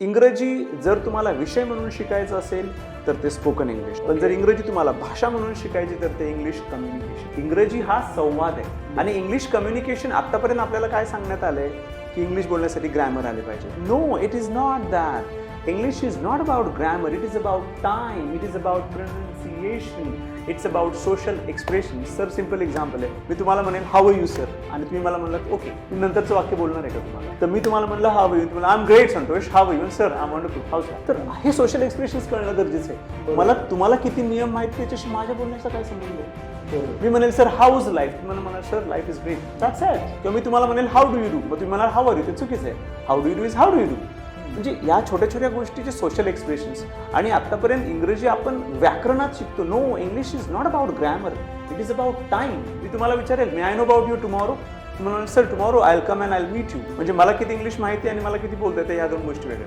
इंग्रजी जर तुम्हाला विषय म्हणून शिकायचं असेल तर ते स्पोकन इंग्लिश, पण जर इंग्रजी तुम्हाला भाषा म्हणून शिकायची तर ते इंग्लिश कम्युनिकेशन. इंग्रजी हा संवाद आहे आणि इंग्लिश कम्युनिकेशन आतापर्यंत आपल्याला काय सांगण्यात आलंय की इंग्लिश बोलण्यासाठी ग्रॅमर आले पाहिजे. No, it is not that. English is not about grammar, it is about time, it is about pronunciation, it's about social expression. Sir simple example आहे, मी तुम्हाला म्हणेन हाऊ आर यू सर आणि तुम्ही मला म्हणलात ओके, मी नंतरचं वाक्य बोलणार आहे का तुम्हाला? तर मी तुम्हाला म्हणलं हाऊ आर यू, तुम्हाला I am great Santosh, how are you sir, I am wonderful, how sir. तर हे सोशल एक्सप्रेशन्स कळणं गरजेचं आहे. मला तुम्हाला किती नियम माहिती त्याच्याशी माझ्या बोलण्याचा काय संबंध आहे? मी म्हणेल सर हाऊ इज लाईफ, तुम्हाला म्हणाल sir life is great, that's it. किंवा मी तुम्हाला म्हणेल हाऊ डू यू डू, मग तुम्ही म्हणाल हाऊ आर यू, ते चुकीचं आहे. How do you do is how do you do. म्हणजे या छोट्या छोट्या गोष्टीचे सोशल एक्सप्रेशन्स. आणि आतापर्यंत इंग्रजी आपण व्याकरणात शिकतो. No, English is not about grammar, it is about time. मी तुम्हाला विचारेल may I know about you tomorrow, तुम्हाला sir tomorrow I will come and I will meet you. म्हणजे मला किती इंग्लिश माहिती आणि मला किती बोलता येते, या दोन गोष्टी वेगळ्या.